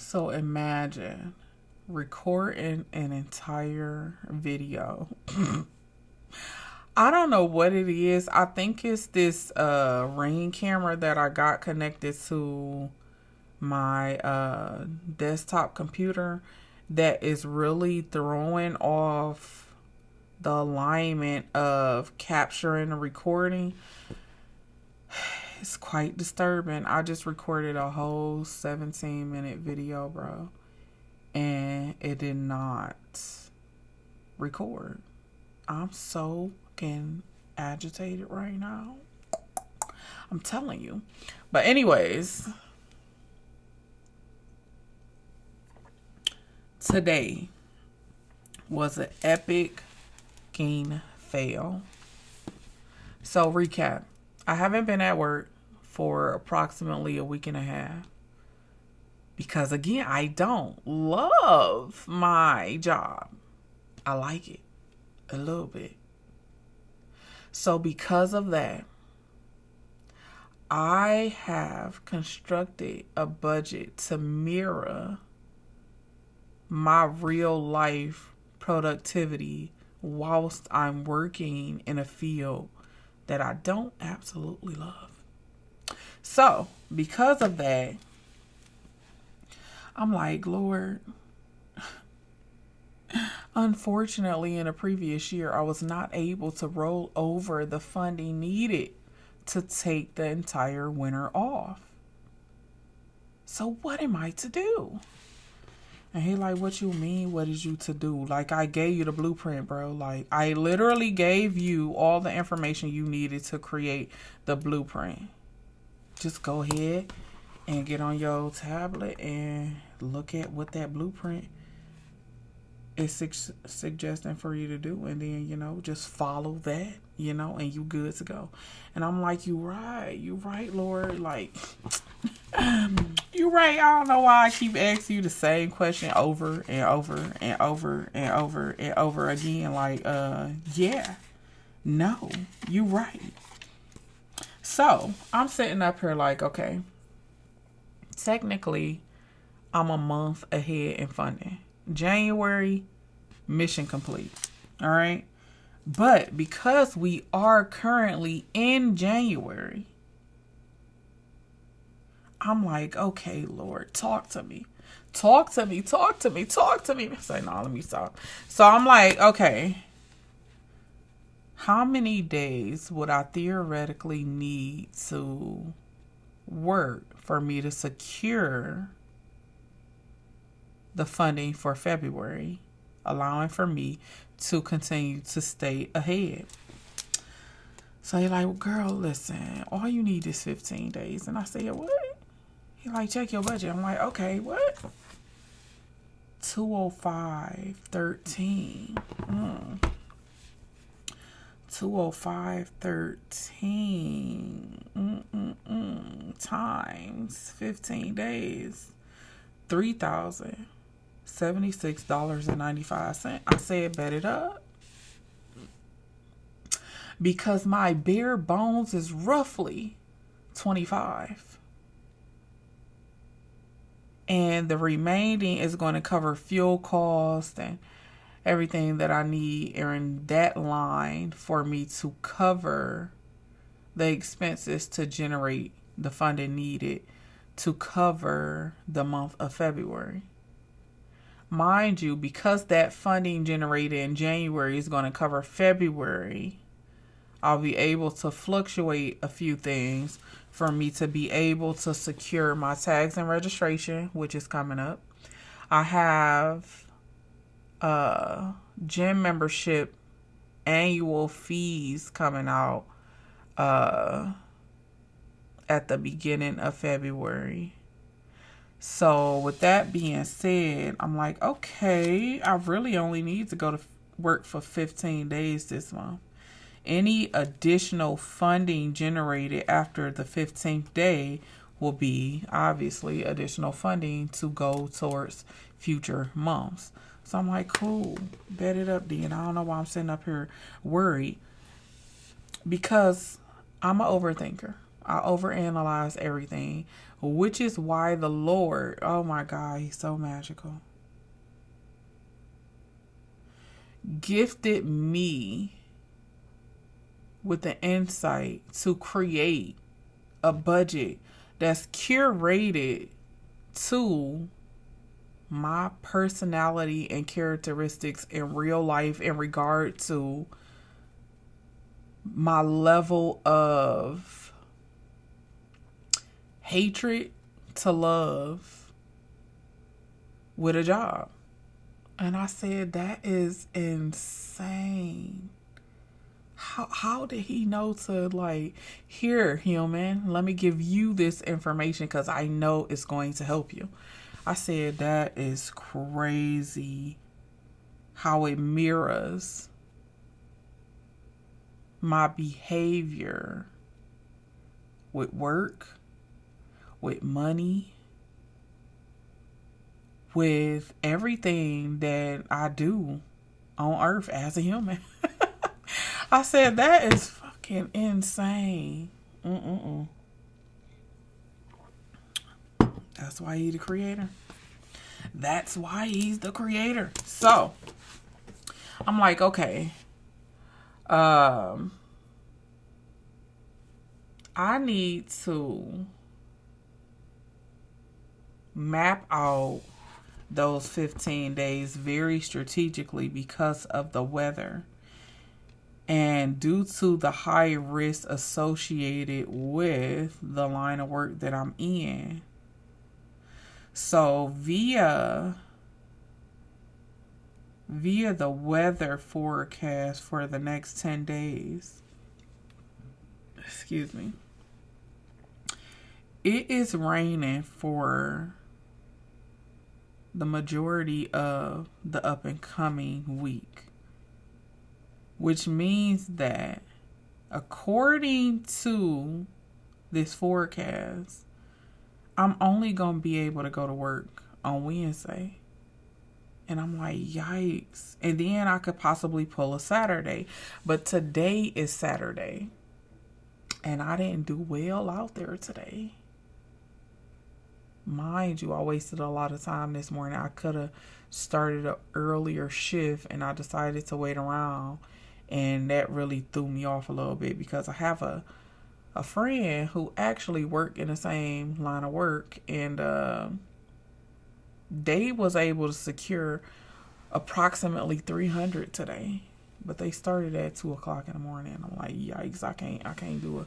So imagine recording an entire video. I don't know what it is. I think it's this Ring camera that I got connected to my desktop computer that is really throwing off the alignment of capturing and recording. It's quite disturbing. I just recorded a whole 17-minute video, bro, and it did not record. I'm so fucking agitated right now. I'm telling you. But anyways, today was an epic fucking fail. So recap. I haven't been at work for approximately a week and a half. Because again, I don't love my job. I like it a little bit. So because of that, I have constructed a budget to mirror my real life productivity whilst I'm working in a field that I don't absolutely love. So because of that, I'm like, Lord, unfortunately, in a previous year, I was not able to roll over the funding needed to take the entire winter off. So what am I to do? And he like, what you mean? What is you to do? Like, I gave you the blueprint, bro. Like, I literally gave you all the information you needed to create the blueprint. Just go ahead and get on your tablet and look at what that blueprint is suggesting for you to do. And then, just follow that, and you good to go. And I'm like, you right, Lord. Like, you right. I don't know why I keep asking you the same question over and over and over and over and over again. Like, yeah, no, you right. So I'm sitting up here like, okay, technically I'm a month ahead in funding. January, mission complete. All right. But because we are currently in January, I'm like, okay, Lord, talk to me. Talk to me. Talk to me. Talk to me. I say, no, let me stop. So I'm like, okay, how many days would I theoretically need to work for me to secure the funding for February, allowing for me to continue to stay ahead? So he's like, well, girl, listen, all you need is 15 days. And I said, what? He like, check your budget. I'm like, okay, what? 205.13. 205.13 times 15 days, $3,076.95. I said, bet it up. Because my bare bones is roughly 25. And the remaining is going to cover fuel costs and everything that I need in that line for me to cover the expenses to generate the funding needed to cover the month of February. Mind you, because that funding generated in January is going to cover February, I'll be able to fluctuate a few things for me to be able to secure my tags and registration, which is coming up. I have gym membership annual fees coming out at the beginning of February. So with that being said, I'm like, okay, I really only need to go to work for 15 days this month. Any additional funding generated after the 15th day will be obviously additional funding to go towards future months. So I'm like, cool, bet it up, then. I don't know why I'm sitting up here worried, because I'm an overthinker. I overanalyze everything. which is why the Lord, oh my God, he's so magical, gifted me with the insight to create a budget that's curated to my personality and characteristics in real life in regard to my level of hatred to love with a job. And I said, that is insane. How did he know to, like, here, human, let me give you this information because I know it's going to help you. I said, that is crazy how it mirrors my behavior with work, with money, with everything that I do on earth as a human. I said, that is fucking insane. That's why he's the creator. That's why he's the creator. So, I'm like, okay. I need to map out those 15 days very strategically because of the weather. And due to the high risk associated with the line of work that I'm in. So via the weather forecast for the next 10 days, excuse me, it is raining for the majority of the up and coming week. Which means that according to this forecast, I'm only going to be able to go to work on Wednesday. And I'm like, yikes. And then I could possibly pull a Saturday. But today is Saturday. And I didn't do well out there today. Mind you, I wasted a lot of time this morning. I could have started an earlier shift and I decided to wait around. And that really threw me off a little bit because I have a friend who actually worked in the same line of work. And they was able to secure approximately 300 today. But they started at 2 o'clock in the morning. I'm like, yikes, I can't do a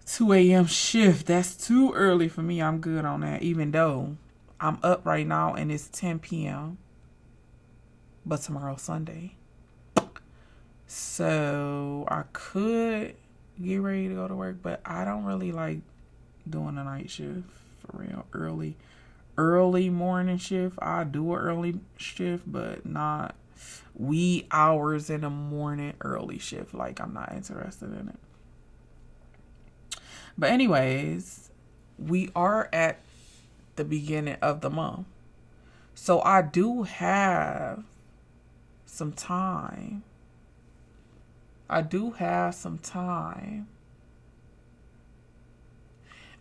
2 a.m. shift. That's too early for me. I'm good on that. Even though I'm up right now and it's 10 p.m. But tomorrow's Sunday. So I could get ready to go to work, but I don't really like doing a night shift for real. Early morning shift. I do an early shift, but not wee hours in the morning early shift. Like, I'm not interested in it. But anyways, we are at the beginning of the month. So I do have some time.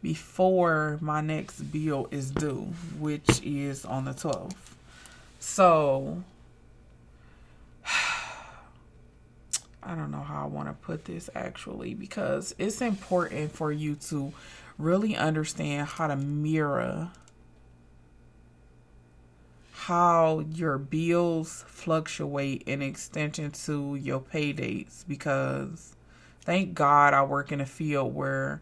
Before my next bill is due, which is on the 12th. So, I don't know how I want to put this actually, because it's important for you to really understand how to mirror how your bills fluctuate in extension to your pay dates, because thank God I work in a field where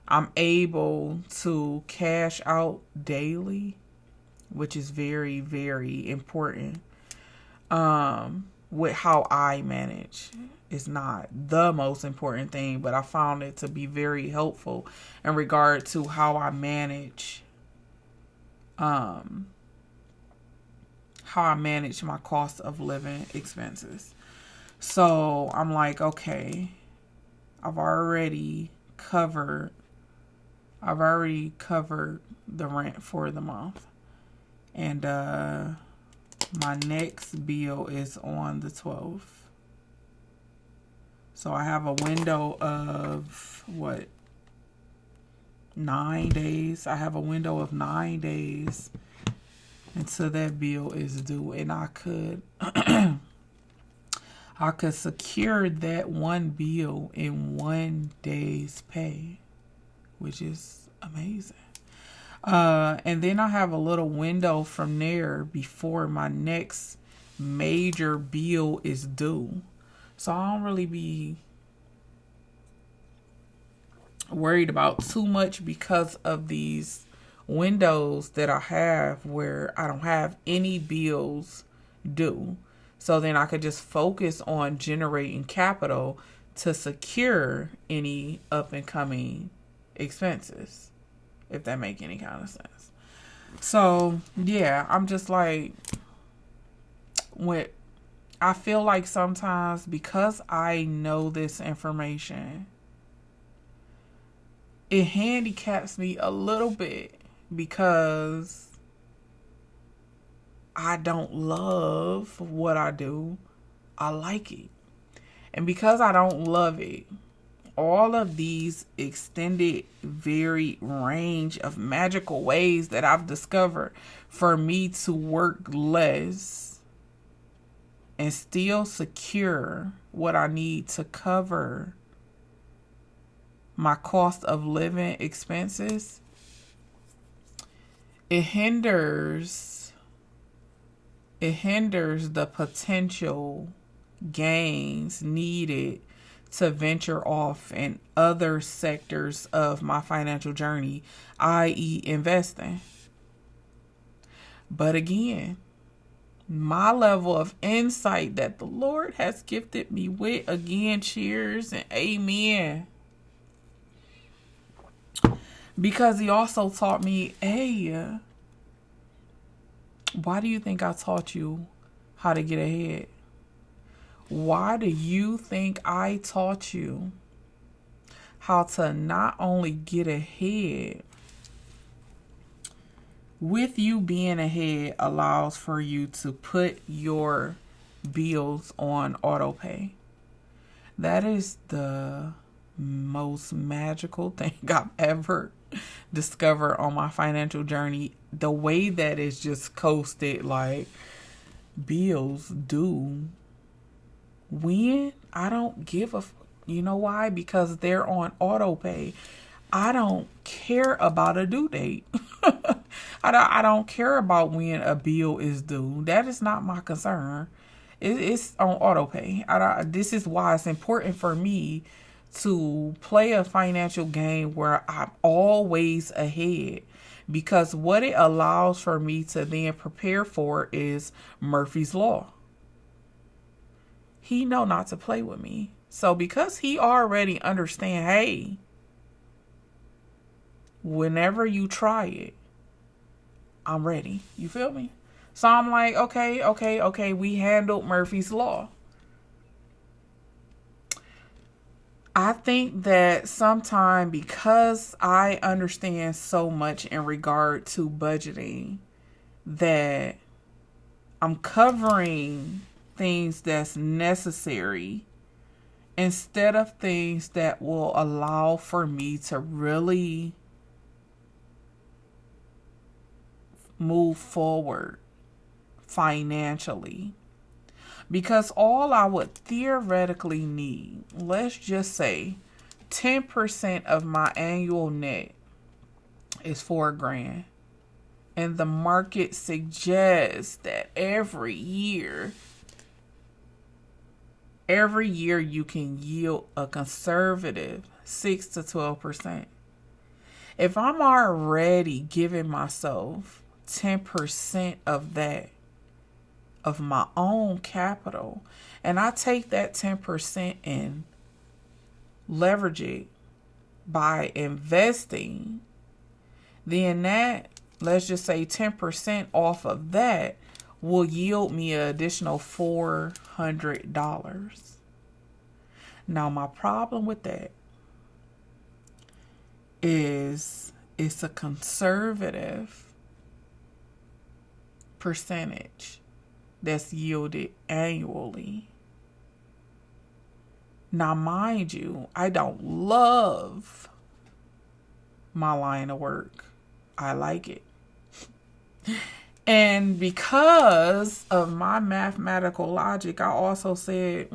I'm able to cash out daily, which is very, very important. With how I manage. It's not the most important thing, but I found it to be very helpful in regard to how I manage my cost of living expenses. So I'm like, okay, I've already covered the rent for the month. And my next bill is on the 12th. So I have a window of 9 days. I have a window of 9 days until that bill is due, and I could I could secure that one bill in 1 day's pay, which is amazing. And then I have a little window from there before my next major bill is due. So I don't really be worried about too much because of these windows that I have where I don't have any bills due. So then I could just focus on generating capital to secure any up and coming expenses, if that make any kind of sense. So yeah, I'm just like, when I feel like sometimes because I know this information, it handicaps me a little bit because I don't love what I do. I like it. And because I don't love it, all of these extended, varied range of magical ways that I've discovered for me to work less and still secure what I need to cover my cost of living expenses, it hinders the potential gains needed to venture off in other sectors of my financial journey, i.e. investing. But again, my level of insight that the Lord has gifted me with, again, cheers and amen. Because he also taught me, hey, why do you think I taught you how to get ahead? Why do you think I taught you how to not only get ahead, with you being ahead allows for you to put your bills on auto pay? That is the most magical thing I've ever discovered on my financial journey. The way that it's just coasted, like bills due when I don't give a you know why? Because they're on auto pay. I don't care about a due date. I don't care about when a bill is due. That is not my concern. It's on auto pay. This is why it's important for me to play a financial game where I'm always ahead, because what it allows for me to then prepare for is Murphy's Law. He know not to play with me. So because he already understand, hey, whenever you try it, I'm ready. You feel me? So I'm like, okay, we handled Murphy's Law. I think that sometimes because I understand so much in regard to budgeting, that I'm covering things that's necessary instead of things that will allow for me to really move forward financially. Because all I would theoretically need, let's just say 10% of my annual net is $4,000. And the market suggests that every year you can yield a conservative 6 to 12%. If I'm already giving myself 10% of that, of my own capital, and I take that 10% and leverage it by investing, then that, let's just say 10% off of that will yield me an additional $400. Now, my problem with that is it's a conservative percentage that's yielded annually. Now, mind you, I don't love my line of work. I like it. And because of my mathematical logic, I also said,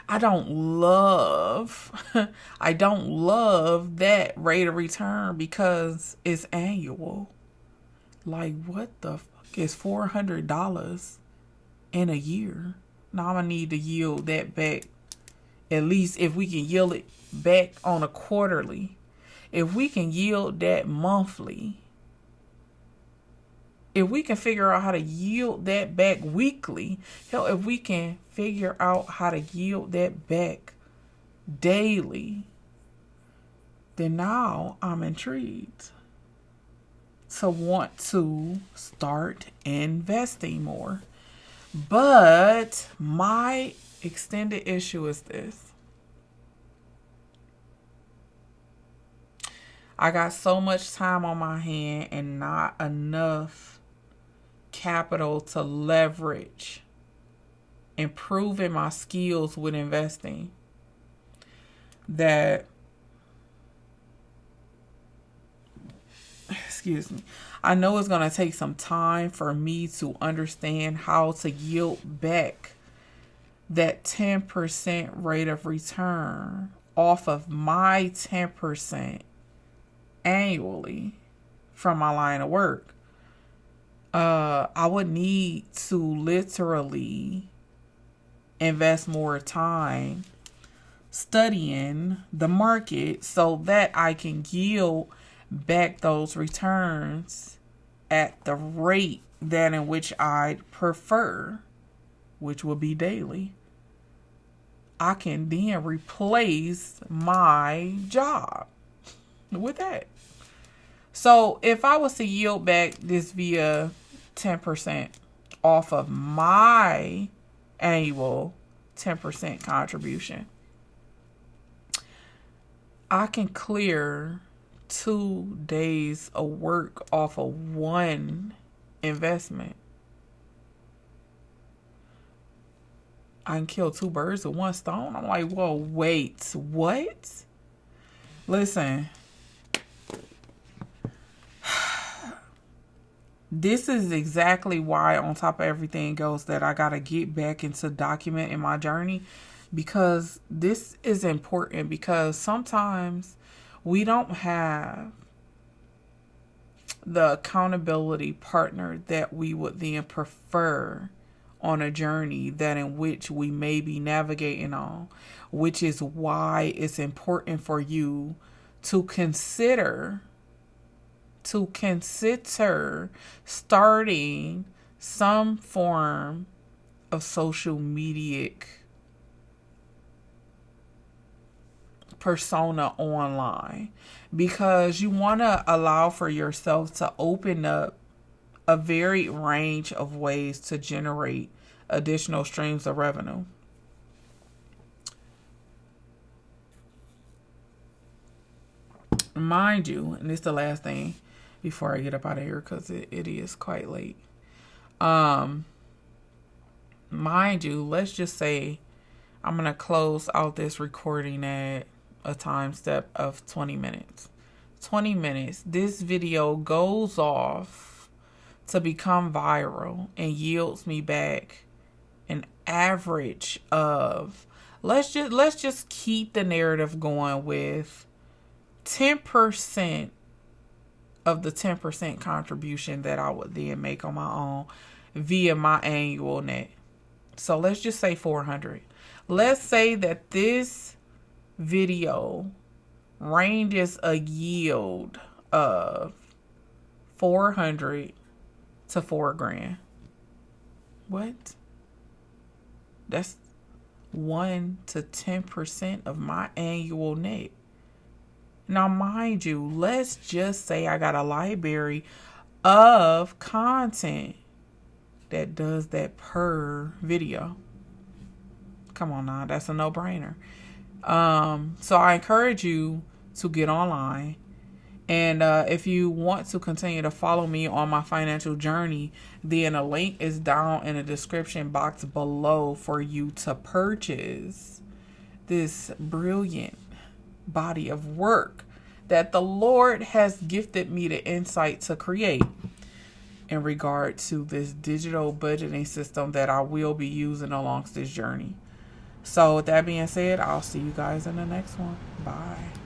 I don't love that rate of return because it's annual. Like, what the fuck is $400 in a year? Now I'm gonna need to yield that back. At least if we can yield it back on a quarterly, if we can yield that monthly, if we can figure out how to yield that back weekly, hell, if we can figure out how to yield that back daily, then now I'm intrigued to want to start investing more. But my extended issue is this. I got so much time on my hand and not enough capital to leverage improving my skills with investing that, excuse me, I know it's going to take some time for me to understand how to yield back that 10% rate of return off of my 10% annually from my line of work. I would need to literally invest more time studying the market so that I can yield back those returns at the rate that in which I prefer, which will be daily. I can then replace my job with that. So if I was to yield back this via 10% off of my annual 10% contribution, I can clear 2 days of work off of one investment. I can kill 2 birds with 1 stone. I'm like, whoa, wait, what? Listen. This is exactly why, on top of everything else, that I got to get back into documenting my journey, because this is important, because sometimes we don't have the accountability partner that we would then prefer on a journey that in which we may be navigating on, which is why it's important for you to consider starting some form of social media persona online, because you want to allow for yourself to open up a varied range of ways to generate additional streams of revenue. Mind you, and this is the last thing before I get up out of here, because it is quite late. Mind you, let's just say I'm going to close out this recording at a time step of 20 minutes. 20 minutes. This video goes off to become viral and yields me back an average of, let's just keep the narrative going with 10% of the 10% contribution that I would then make on my own via my annual net. So let's just say 400. Let's say that this video ranges a yield of 400 to $4,000. What? That's 1 to 10% of my annual net. Now, mind you, let's just say I got a library of content that does that per video. Come on now, that's a no-brainer. So I encourage you to get online. And if you want to continue to follow me on my financial journey, then a link is down in the description box below for you to purchase this brilliant body of work that the Lord has gifted me the insight to create in regard to this digital budgeting system that I will be using along this journey. So with that being said, I'll see you guys in the next one. Bye.